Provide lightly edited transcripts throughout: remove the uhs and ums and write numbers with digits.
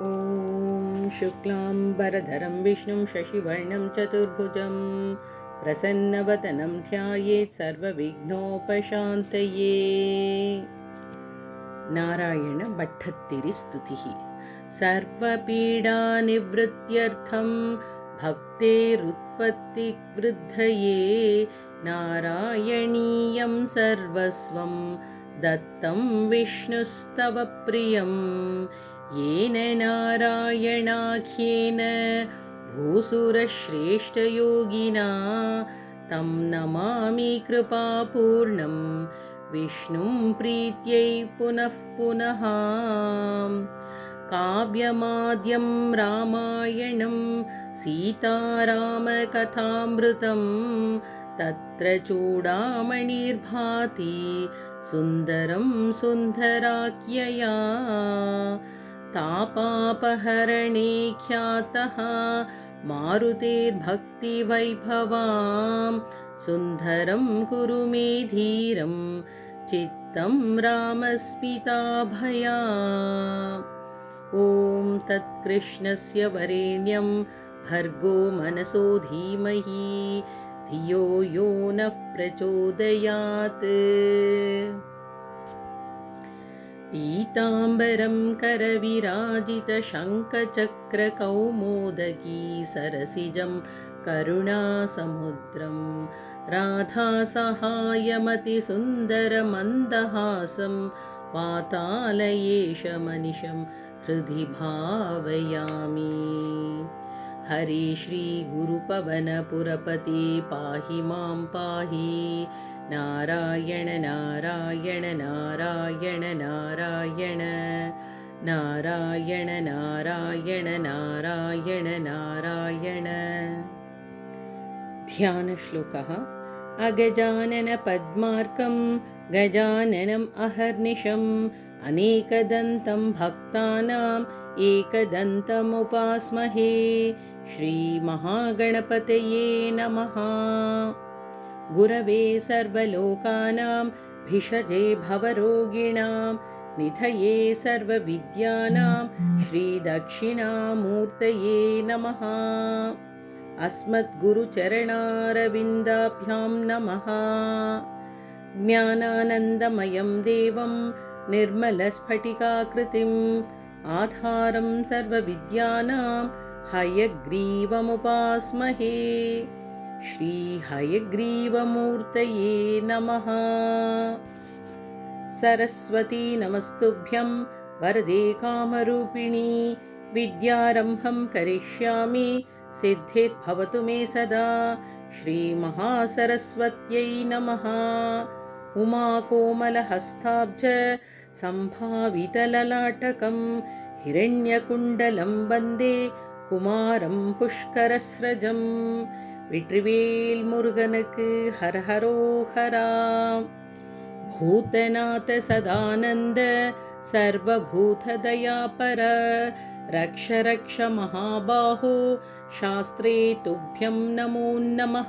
ॐ शुक्लाम्बरधरं विष्णुं शशिवर्णं चतुर्भुजं प्रसन्नवदनं ध्यायेत् सर्वविघ्नोपशान्तये। नारायण भट्टत्तिरिस्तुतिः। सर्वपीडानिवृत्त्यर्थं भक्तेरुत्पत्तिवृद्धये नारायणीयं सर्वस्वं दत्तं विष्णुस्तव प्रियं येन नारायणाख्येन भूसुरश्रेष्ठयोगिना तं नमामि कृपापूर्णं विष्णुं प्रीत्यै पुनः पुनः। काव्यमाद्यं रामायणं सीतारामकथामृतं तत्र चूडामणिर्भाति सुन्दरं सुन्दराख्यया। तापापहरणे ख्यातः मारुतेर्भक्तिवैभवां सुन्दरं कुरु मे धीरं चित्तं रामस्मिताभया। ॐ तत्कृष्णस्य वरेण्यं भर्गो मनसो धीमहि धियो यो नः प्रचोदयात्। पीताम्बरं करविराजितशङ्खचक्रकौमोदकी सरसिजं करुणासमुद्रं राधासहायमतिसुन्दरमन्दहासं वातालयेशमनिशं हृदि भावयामि। हरे श्रीगुरुपवनपुरपते पाहि मां पाहि। नारायण नारायण नारायण नारायण नारायण नारायण नारायण नारायण। ध्यानश्लोकः। अगजानन पद्मार्कं गजाननम् अहर्निशम् अनेकदन्तं भक्तानाम् एकदन्तमुपास्महे। श्रीमहागणपतये नमः। गुरवे सर्वलोकानां भिषजे भवरोगिणां निधये सर्वविद्यानां श्रीदक्षिणामूर्तये नमः। अस्मद्गुरुचरणारविन्दाभ्यां नमः। ज्ञानानन्दमयं देवं निर्मलस्फटिकाकृतिम् आधारं सर्वविद्यानां हयग्रीवमुपास्महे। श्रीहयग्रीवमूर्तये नमः। सरस्वती नमस्तुभ्यं वरदे कामरूपिणी विद्यारम्भं करिष्यामि सिद्धिर्भवतु मे सदा। श्रीमहासरस्वत्यै नमः। उमाकोमलहस्ताब्ज सम्भावितललाटकं हिरण्यकुण्डलं वन्दे कुमारं पुष्करस्रजम्। வெற்றிவேல் முருகனுக்கு ஹரஹரோஹரா. பூதநாத சதானந்த சர்வபூததயாபர ரக்ஷ ரக்ஷ மகாபாஹோ சாஸ்திரே துப்யம் நமோ நமः.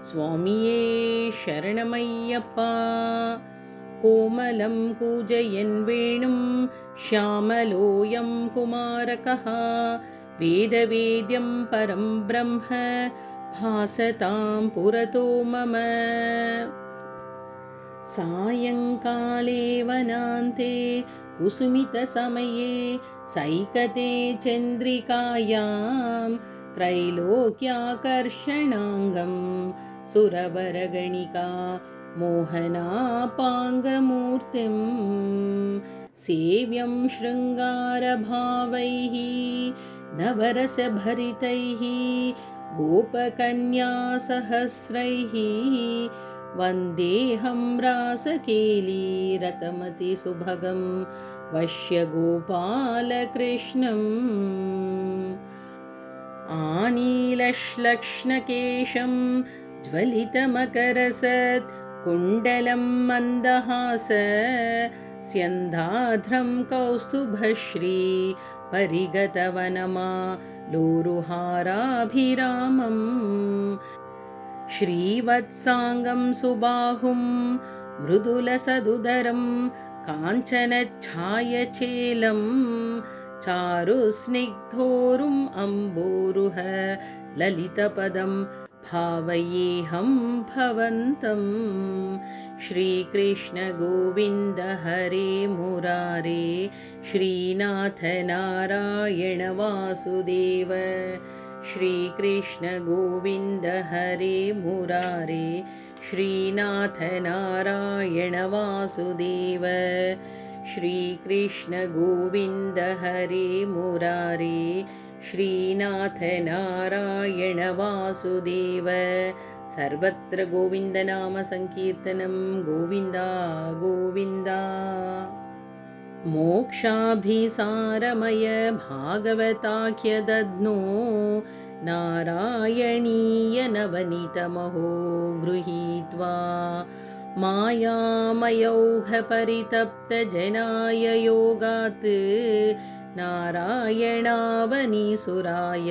சுவாமியே சரணமையப்பா. கோமலம் கூஜயன் வேணும் ஷியாமலோயம் குமாரகः वेदवेद्यं परं ब्रह्म भासतां पुरतो मम। सायंकाले वनान्ते कुसुमितसमये सैकते चन्द्रिकायां त्रैलोक्याकर्षणाङ्गं सुरवरगणिका मोहनापाङ्गमूर्तिं सेव्यं शृङ्गारभावैः नवरसभरितैः गोपकन्यासहस्रैः वन्देऽहं रासकेलीरतमतिसुभगं वश्यगोपालकृष्णम्। आनीलश्लक्ष्णकेशं ज्वलितमकरसत् कुण्डलं मन्दहास स्यन्धाध्रं कौस्तुभश्री परिगतवनमा लोरुहाराभिरामम्। श्रीवत्साङ्गं सुबाहुं मृदुलसदुदरं काञ्चनच्छायचेलं चारुस्निग्धोरुम् अम्बोरुह ललितपदं भावयेऽहं भवन्तम्। श्रीकृष्ण गोविन्द हरे मुरारे, श्रीनाथ नारायण वासुदेव। श्रीकृष्ण गोविन्द हरे मुरारे, श्रीनाथ नारायण वासुदेव। श्रीकृष्ण गोविन्द हरे मुरारे, श्रीनाथ नारायण वासुदेव। सर्वत्र गोविन्दनाम संकीर्तनं, गोविन्दा गोविन्दा। मोक्षाभिसारमय भागवताख्यदध्नो नारायणीय नवनीतमहो गृहीत्वा मायामयौघपरितप्तजनाय योगात् नारायणावनीसुराय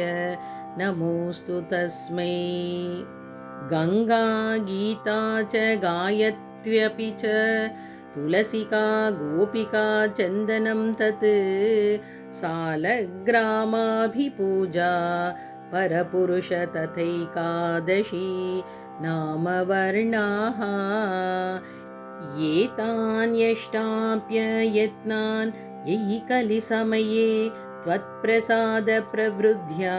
नमोऽस्तु तस्मै। गङ्गा गीता च गायत्र्यपि च तुलसिका गोपिका चन्दनं तत् सालग्रामाभिपूजा परपुरुष तथैकादशी नामवर्णाः। एतान्यष्टाप्ययत्नान् ययि कलिसमये त्वत्प्रसादप्रवृद्ध्या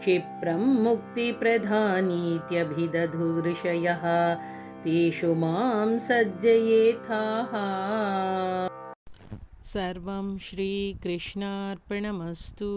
क्षिप्रं मुक्तिप्रधानीत्यभिदधु ऋषयः तेषु मां सज्जयेथाः। सर्वं श्रीकृष्णार्पणमस्तु।